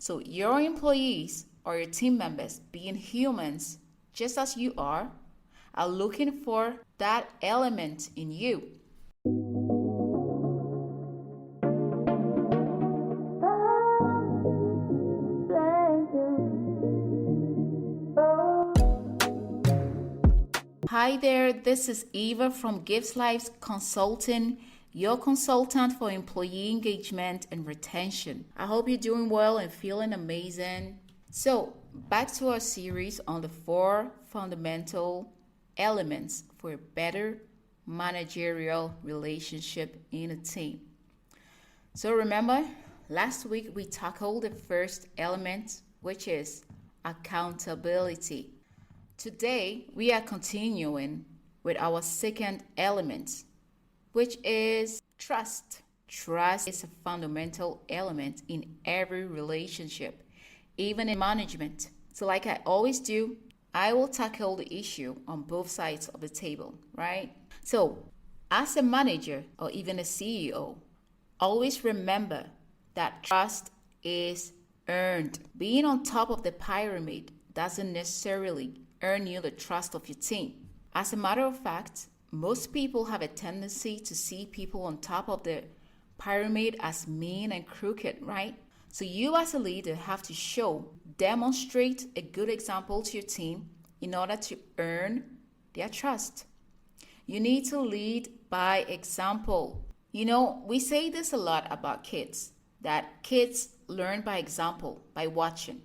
So your employees or your team members, being humans just as you are looking for that element in you. Hi there, this is Eva from Gives Lives Consulting, your consultant for employee engagement and retention. I hope you're doing well and feeling amazing. So, back to our series on the 4 fundamental elements for a better managerial relationship in a team. So, remember, last week we tackled the first element, which is accountability. Today, we are continuing with our second element, which is trust. Trust is a fundamental element in every relationship, even in management. So like I always do, I will tackle the issue on both sides of the table, right? So as a manager or even a CEO, always remember that trust is earned. Being on top of the pyramid doesn't necessarily earn you the trust of your team. As a matter of fact, most people have a tendency to see people on top of the pyramid as mean and crooked, right? So you as a leader have to demonstrate a good example to your team in order to earn their trust. You need to lead by example. You know, we say this a lot about kids, that kids learn by example, by watching.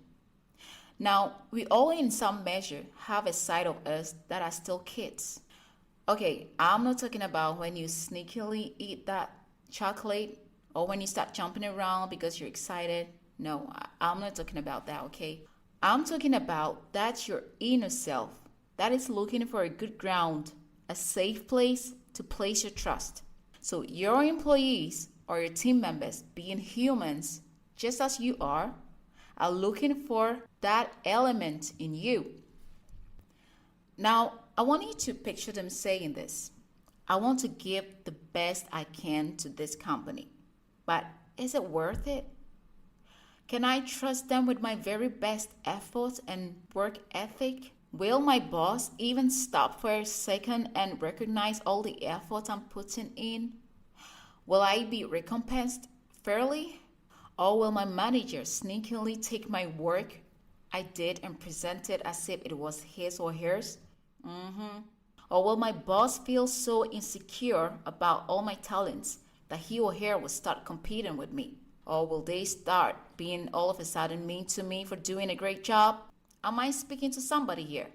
Now, we all in some measure have a side of us that are still kids. Okay, I'm not talking about when you sneakily eat that chocolate or when you start jumping around because you're excited. No, I'm not talking about that, okay? I'm talking about that's your inner self that is looking for a good ground, a safe place to place your trust. So your employees or your team members, being humans just as you are looking for that element in you. Now, I want you to picture them saying this. I want to give the best I can to this company, but is it worth it? Can I trust them with my very best efforts and work ethic? Will my boss even stop for a second and recognize all the effort I'm putting in? Will I be recompensed fairly? Or will my manager sneakily take my work I did and present it as if it was his or hers? Or will my boss feel so insecure about all my talents that he or her will start competing with me? Or will they start being all of a sudden mean to me for doing a great job? Am I speaking to somebody here?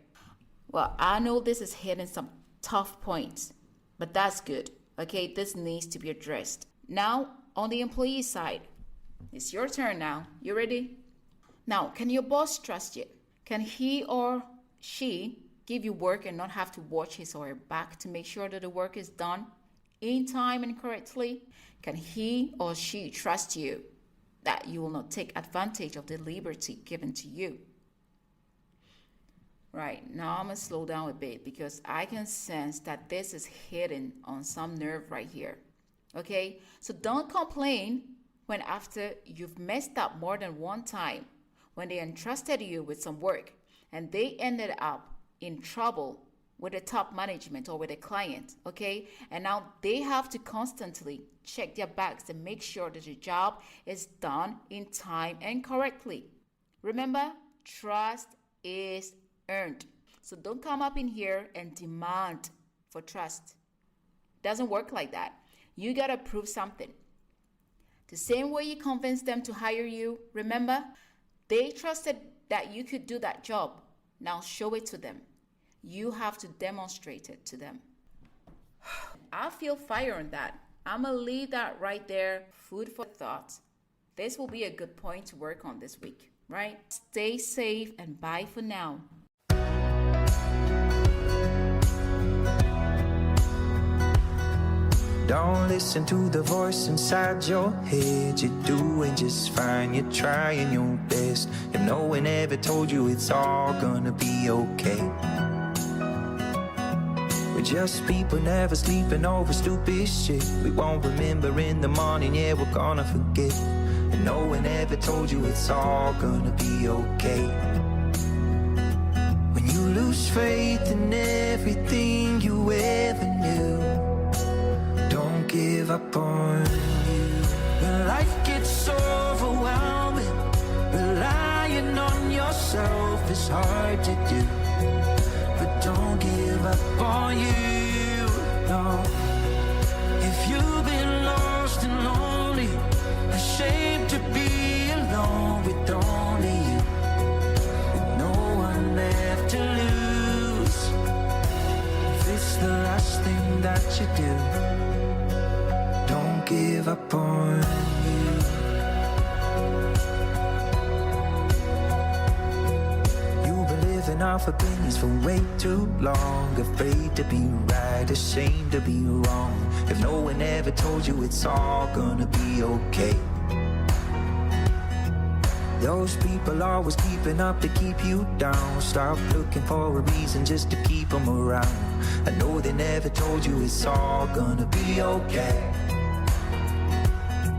Well, I know this is hitting some tough points, but that's good. Okay, this needs to be addressed. Now, on the employee side, it's your turn now. You ready? Now, can your boss trust you? Can he or she give you work and not have to watch his or her back to make sure that the work is done in time and correctly? Can he or she trust you that you will not take advantage of the liberty given to you? Right, now I'm going to slow down a bit because I can sense that this is hitting on some nerve right here. Okay, so don't complain when after you've messed up more than one time, when they entrusted you with some work and they ended up in trouble with the top management or with a client, okay? And now they have to constantly check their bags and make sure that the job is done in time and correctly. Remember, trust is earned. So don't come up in here and demand for trust. Doesn't work like that. You gotta prove something. The same way you convinced them to hire you, remember? They trusted that you could do that job. Now show it to them. You have to demonstrate it to them. I feel fire on that. I'm going to leave that right there. Food for thought. This will be a good point to work on this week, right? Stay safe and bye for now. Don't listen to the voice inside your head. You're doing just fine, you're trying your best. If no one ever told you it's all gonna be okay. We're just people never sleeping over stupid shit. We won't remember in the morning, yeah, we're gonna forget. And no one ever told you it's all gonna be okay. When you lose faith in everything you ever knew, don't give up on you. When life gets overwhelming, relying on yourself is hard to do. But don't give up on you, no. If you've been lost and lonely, ashamed to be alone with only you, with no one left to lose, if it's the last thing that you do, don't give up on you. You've been living off opinions for way too long, afraid to be right, ashamed to be wrong. If no one ever told you it's all gonna be okay. Those people always keeping up to keep you down. Stop looking for a reason just to keep them around. I know they never told you it's all gonna be okay.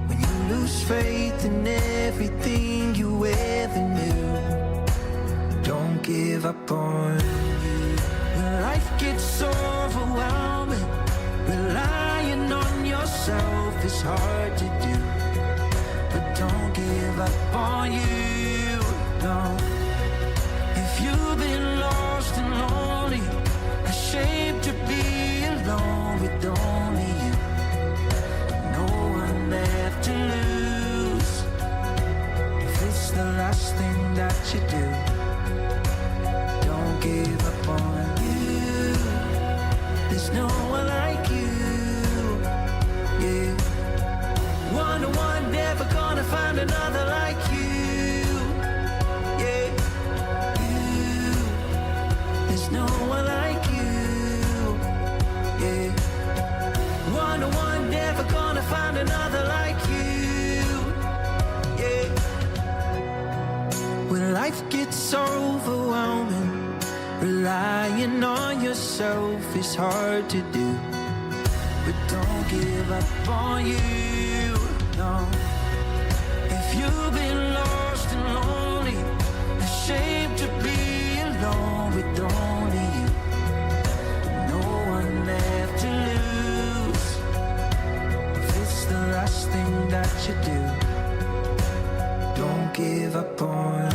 When you lose faith in everything you ever knew, don't give up on you. When life gets overwhelming, relying on yourself is hard to do. But don't give up on you, no. If you've been lost and lonely, ashamed to be alone with only you, no one left to lose, if it's the last thing that you do, don't give up on you. There's no one like you, yeah. One to one, never gonna find another like you, yeah. You, there's no one like you, yeah. One to one, never gonna find another like you, yeah. When life gets overwhelming, relying on yourself is hard to do. But don't give up on you, no. If you've been lost and lonely, ashamed to be alone with only you, no one left to lose, if it's the last thing that you do, don't give up on